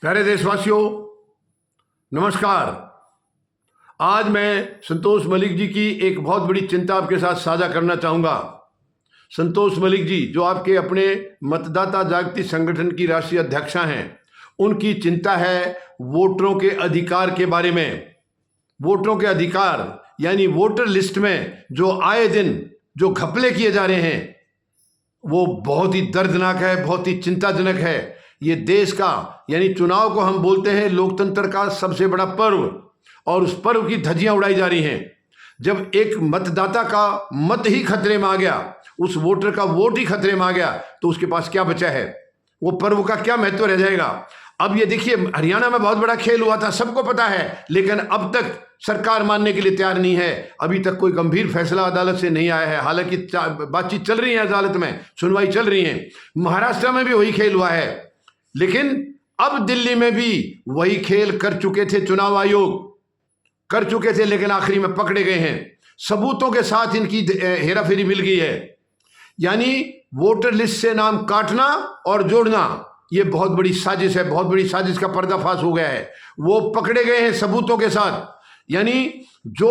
प्यारे देशवासियों, नमस्कार। आज मैं संतोष मलिक जी की एक बहुत बड़ी चिंता आपके साथ साझा करना चाहूँगा। संतोष मलिक जी जो आपके अपने मतदाता जागृति संगठन की राष्ट्रीय अध्यक्षा हैं, उनकी चिंता है वोटरों के अधिकार के बारे में। वोटरों के अधिकार यानी वोटर लिस्ट में जो आए दिन जो घपले किए जा रहे हैं वो बहुत ही दर्दनाक है, बहुत ही चिंताजनक है। ये देश का यानी चुनाव को हम बोलते हैं लोकतंत्र का सबसे बड़ा पर्व, और उस पर्व की धज्जियां उड़ाई जा रही हैं। जब एक मतदाता का मत ही खतरे में आ गया, उस वोटर का वोट ही खतरे में आ गया, तो उसके पास क्या बचा है? वो पर्व का क्या महत्व रह जाएगा? अब ये देखिए, हरियाणा में बहुत बड़ा खेल हुआ था, सबको पता है, लेकिन अब तक सरकार मानने के लिए तैयार नहीं है। अभी तक कोई गंभीर फैसला अदालत से नहीं आया है। हालांकि बातचीत चल रही है, अदालत में सुनवाई चल रही है। महाराष्ट्र में भी वही खेल हुआ है, लेकिन अब दिल्ली में भी वही खेल कर चुके थे, चुनाव आयोग कर चुके थे, लेकिन आखिरी में पकड़े गए हैं। सबूतों के साथ इनकी हेराफेरी मिल गई है। यानी वोटर लिस्ट से नाम काटना और जोड़ना, ये बहुत बड़ी साजिश है, बहुत बड़ी साजिश का पर्दाफाश हो गया है। वो पकड़े गए हैं सबूतों के साथ। यानी जो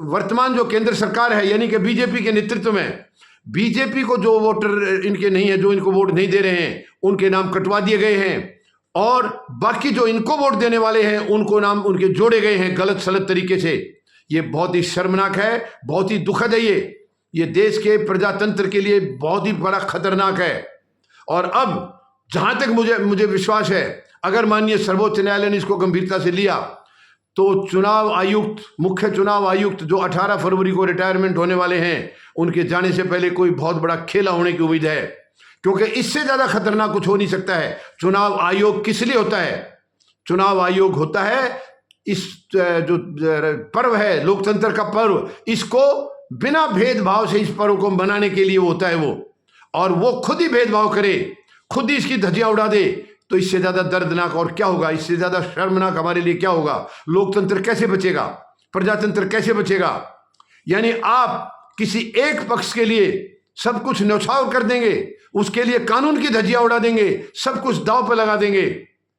वर्तमान जो केंद्र सरकार है, यानी कि बीजेपी के नेतृत्व में, बीजेपी को जो वोटर इनके नहीं है, जो इनको वोट नहीं दे रहे हैं, उनके नाम कटवा दिए गए हैं, और बाकी जो इनको वोट देने वाले हैं उनको नाम उनके जोड़े गए हैं गलत सलत तरीके से। ये बहुत ही शर्मनाक है, बहुत ही दुखद है। ये देश के प्रजातंत्र के लिए बहुत ही बड़ा खतरनाक है। और अब जहां तक मुझे विश्वास है, अगर माननीय सर्वोच्च न्यायालय ने इसको गंभीरता से लिया तो चुनाव आयुक्त, मुख्य चुनाव आयुक्त जो 18 फरवरी को रिटायरमेंट होने वाले हैं, उनके जाने से पहले कोई बहुत बड़ा खेला होने की उम्मीद है, क्योंकि इससे ज्यादा खतरनाक कुछ हो नहीं सकता है। चुनाव आयोग किस लिए होता है? चुनाव आयोग होता है इस जो पर्व है, लोकतंत्र का पर्व, इसको बिना भेदभाव से इस पर्व को मनाने के लिए होता है वो। और वो खुद ही भेदभाव करे, खुद ही इसकी धज्जियां उड़ा दे, तो इससे ज्यादा दर्दनाक और क्या होगा? इससे ज्यादा शर्मनाक हमारे लिए क्या होगा? लोकतंत्र कैसे बचेगा? प्रजातंत्र कैसे बचेगा? यानी आप किसी एक पक्ष के लिए सब कुछ न्यौछावर कर देंगे, उसके लिए कानून की धज्जियां उड़ा देंगे, सब कुछ दांव पर लगा देंगे।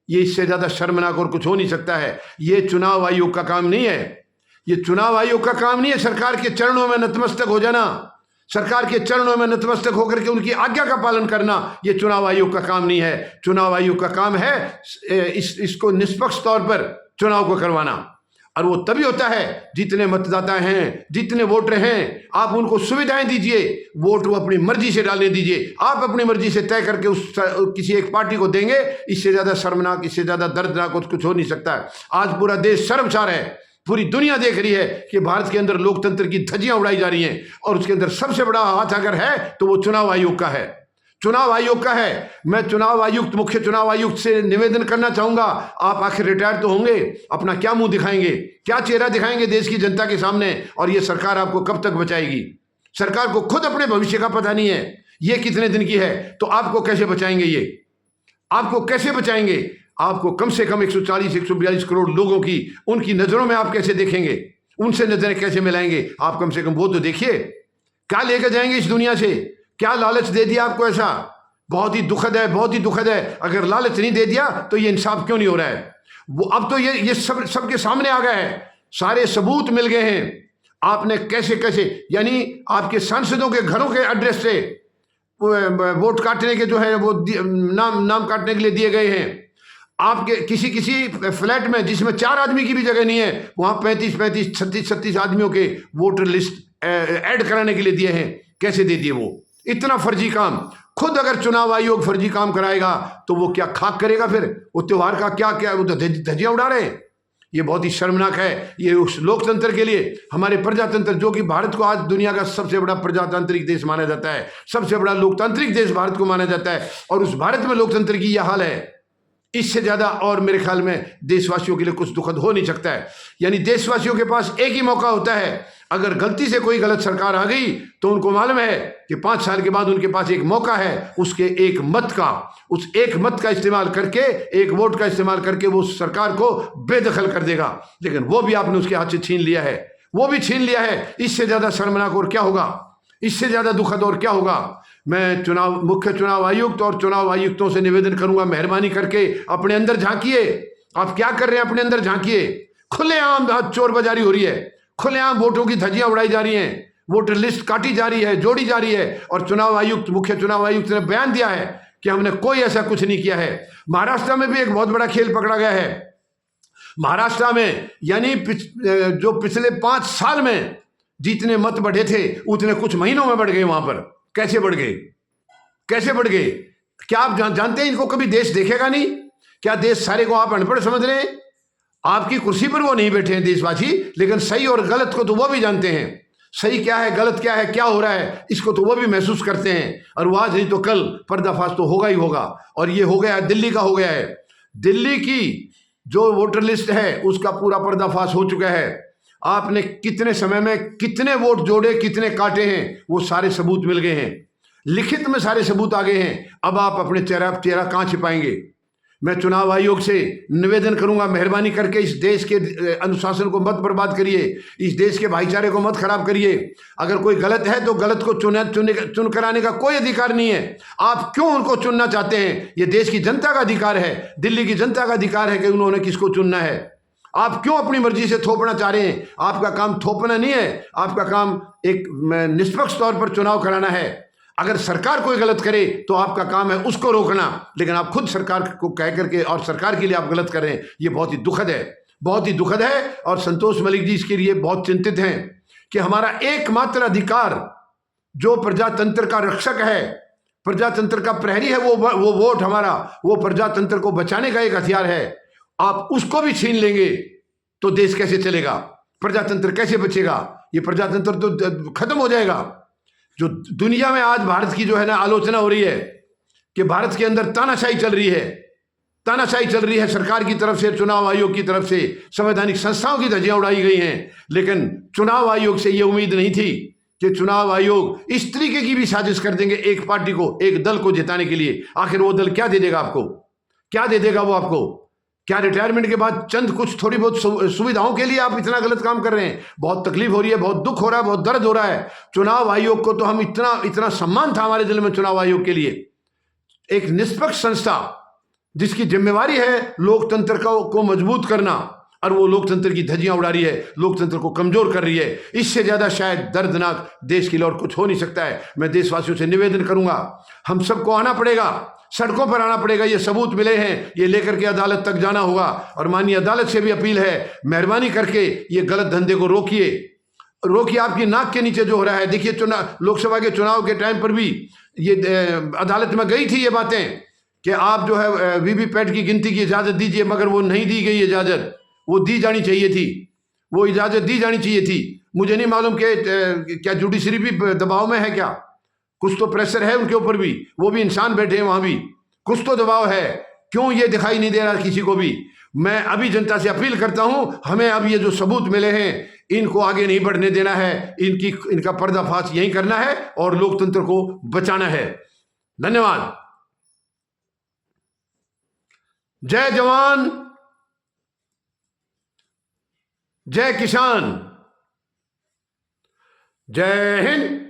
ये इससे ज्यादा शर्मनाक और कुछ हो नहीं सकता है। ये चुनाव आयोग का काम नहीं है। ये चुनाव आयोग का काम नहीं है सरकार के चरणों में नतमस्तक हो जाना, सरकार के चरणों में नतमस्तक होकर के उनकी आज्ञा का पालन करना। ये चुनाव आयोग का काम नहीं है। चुनाव आयोग का काम है इसको निष्पक्ष तौर पर चुनाव को करवाना, और वो तभी होता है जितने मतदाता हैं, जितने वोटर हैं, आप उनको सुविधाएं दीजिए, वोट वो अपनी मर्जी से डालने दीजिए। आप अपनी मर्जी से तय करके उस किसी एक पार्टी को देंगे, इससे ज्यादा शर्मनाक, इससे ज्यादा दर्दनाक कुछ हो नहीं सकता है। आज पूरा देश शर्मसार है, पूरी दुनिया देख रही है कि भारत के अंदर लोकतंत्र की धज्जियां उड़ाई जा रही हैं, और उसके अंदर सबसे बड़ा हाथ अगर है तो वो चुनाव आयोग का है। चुनाव आयोग का है। मैं चुनाव आयुक्त, मुख्य चुनाव आयुक्त से निवेदन करना चाहूंगा, आप आखिर रिटायर तो होंगे, अपना क्या मुंह दिखाएंगे, क्या चेहरा दिखाएंगे देश की जनता के सामने? और ये सरकार आपको कब तक बचाएगी? सरकार को खुद अपने भविष्य का पता नहीं है, ये कितने दिन की है, तो आपको कैसे बचाएंगे? ये आपको कैसे बचाएंगे? आपको कम से कम 140-142 करोड़ लोगों की, उनकी नजरों में आप कैसे देखेंगे? उनसे नजरें कैसे मिलाएंगे? आप कम से कम वो तो देखिए, क्या लेकर जाएंगे इस दुनिया से? क्या लालच दे दिया आपको ऐसा? बहुत ही दुखद है, बहुत ही दुखद है। अगर लालच नहीं दे दिया तो ये इंसाफ क्यों नहीं हो रहा है? वो अब तो ये सबके सामने आ गया है, सारे सबूत मिल गए हैं। आपने कैसे कैसे, यानी आपके सांसदों के घरों के एड्रेस से वोट काटने के जो है वो नाम काटने के लिए दिए गए हैं। आपके किसी फ्लैट में जिसमें 4 आदमी की भी जगह नहीं है, वहां 35-35, 36-36 आदमियों के वोटर लिस्ट ऐड कराने के लिए दिए हैं। कैसे दे दिए? वो इतना फर्जी काम। खुद अगर चुनाव आयोग फर्जी काम कराएगा तो वो क्या खाक करेगा? फिर वो त्योहार का क्या वो धज्जियां उड़ा रहे हैं। ये बहुत ही शर्मनाक है। ये उस लोकतंत्र के लिए, हमारे प्रजातंत्र, जो कि भारत को आज दुनिया का सबसे बड़ा प्रजातांत्रिक देश माना जाता है, सबसे बड़ा लोकतांत्रिक देश भारत को माना जाता है, और उस भारत में लोकतंत्र की यह हाल है। इससे ज्यादा और मेरे ख्याल में देशवासियों के लिए कुछ दुखद हो नहीं सकता है। यानी देशवासियों के पास एक ही मौका होता है। अगर गलती से कोई गलत सरकार आ गई तो उनको मालूम है कि 5 साल के बाद उनके पास एक मौका है, उसके एक मत का इस्तेमाल करके, एक वोट का इस्तेमाल करके वो सरकार को बेदखल कर देगा। लेकिन वो भी आपने उसके हाथ से छीन लिया है, वो भी छीन लिया है। इससे ज्यादा शर्मनाक और क्या होगा? इससे ज्यादा दुखद और क्या होगा? मैं मुख्य चुनाव आयुक्त और चुनाव आयुक्तों से निवेदन करूंगा, मेहरबानी करके अपने अंदर झांकिए। आप क्या कर रहे हैं, अपने अंदर झांकिए। खुलेआम चोर बाजारी हो रही है, खुलेआम वोटों की धज्जियां उड़ाई जा रही हैं, वोटर लिस्ट काटी जा रही है, जोड़ी जा रही है। और चुनाव आयुक्त, मुख्य चुनाव आयुक्त ने बयान दिया है कि हमने कोई ऐसा कुछ नहीं किया है। महाराष्ट्र में भी एक बहुत बड़ा खेल पकड़ा गया है। महाराष्ट्र में यानी जो पिछले 5 साल में जितने मत बढ़े थे उतने कुछ महीनों में बढ़ गए। वहां पर कैसे बढ़ गए, कैसे बढ़ गए? क्या आप जानते हैं इनको कभी देश देखेगा नहीं? क्या देश सारे को आप अनपढ़ समझ रहे हैं? आपकी कुर्सी पर वो नहीं बैठे हैं देशवासी, लेकिन सही और गलत को तो वो भी जानते हैं। सही क्या है, गलत क्या है, क्या हो रहा है, इसको तो वो भी महसूस करते हैं। और वो आज नहीं तो कल पर्दाफाश तो होगा ही होगा। और ये हो गया है, दिल्ली का हो गया है। दिल्ली की जो वोटर लिस्ट है उसका पूरा पर्दाफाश हो चुका है। आपने कितने समय में कितने वोट जोड़े, कितने काटे हैं, वो सारे सबूत मिल गए हैं। लिखित में सारे सबूत आ गए हैं। अब आप अपने चेहरा कहां छिपाएंगे? मैं चुनाव आयोग से निवेदन करूंगा, मेहरबानी करके इस देश के अनुशासन को मत बर्बाद करिए, इस देश के भाईचारे को मत खराब करिए। अगर कोई गलत है तो गलत को चुन कराने का कोई अधिकार नहीं है। आप क्यों उनको चुनना चाहते हैं? ये देश की जनता का अधिकार है, दिल्ली की जनता का अधिकार है कि उन्होंने किसको चुनना है। आप क्यों अपनी मर्जी से थोपना चाह रहे हैं? आपका काम थोपना नहीं है, आपका काम एक निष्पक्ष तौर पर चुनाव कराना है। अगर सरकार कोई गलत करे तो आपका काम है उसको रोकना, लेकिन आप खुद सरकार को कह करके और सरकार के लिए आप गलत कर रहे हैं। ये बहुत ही दुखद है, बहुत ही दुखद है। और संतोष मलिक जी इसके लिए बहुत चिंतित हैं कि हमारा एकमात्र अधिकार जो प्रजातंत्र का रक्षक है, प्रजातंत्र का प्रहरी है, वो वोट हमारा, वो प्रजातंत्र को बचाने का एक हथियार है। आप उसको भी छीन लेंगे तो देश कैसे चलेगा? प्रजातंत्र कैसे बचेगा? ये प्रजातंत्र तो खत्म हो जाएगा। जो दुनिया में आज भारत की जो है ना आलोचना हो रही है कि भारत के अंदर तानाशाही चल रही है, तानाशाही चल रही है सरकार की तरफ से, चुनाव आयोग की तरफ से, संवैधानिक संस्थाओं की धज्जियां उड़ाई गई हैं। लेकिन चुनाव आयोग से यह उम्मीद नहीं थी कि चुनाव आयोग इस तरीके की भी साजिश कर देंगे एक पार्टी को, एक दल को जिताने के लिए। आखिर वो दल क्या दे देगा आपको? क्या दे देगा वो आपको? क्या रिटायरमेंट के बाद चंद कुछ थोड़ी बहुत सुविधाओं के लिए आप इतना गलत काम कर रहे हैं? बहुत तकलीफ हो रही है, बहुत दुख हो रहा है, बहुत दर्द हो रहा है। चुनाव आयोग को तो हम इतना सम्मान था हमारे दिल में चुनाव आयोग के लिए, एक निष्पक्ष संस्था जिसकी जिम्मेवारी है लोकतंत्र को मजबूत करना, और वो लोकतंत्र की धज्जियां उड़ा रही है, लोकतंत्र को कमजोर कर रही है। इससे ज्यादा शायद दर्दनाक देश के लिए और कुछ हो नहीं सकता है। मैं देशवासियों से निवेदन करूंगा, हम सबको आना पड़ेगा, सड़कों पर आना पड़ेगा। ये सबूत मिले हैं, ये लेकर के अदालत तक जाना होगा। और माननीय अदालत से भी अपील है, मेहरबानी करके ये गलत धंधे को रोकिए, रोकिए। आपकी नाक के नीचे जो हो रहा है, देखिए लोकसभा के चुनाव के टाइम पर भी ये अदालत में गई थी ये बातें कि आप जो है वीवीपैट की गिनती की इजाजत दीजिए, मगर वो नहीं दी गई इजाजत। वो दी जानी चाहिए थी, वो इजाजत दी जानी चाहिए थी। मुझे नहीं मालूम कि क्या जुडिशरी भी दबाव में है, क्या कुछ तो प्रेशर है उनके ऊपर भी, वो भी इंसान बैठे हैं वहां भी, कुछ तो दबाव है। क्यों ये दिखाई नहीं दे रहा किसी को भी? मैं अभी जनता से अपील करता हूं, हमें अब ये जो सबूत मिले हैं इनको आगे नहीं बढ़ने देना है, इनका पर्दाफाश यहीं करना है और लोकतंत्र को बचाना है। धन्यवाद। जय जवान, जय किसान, जय हिंद।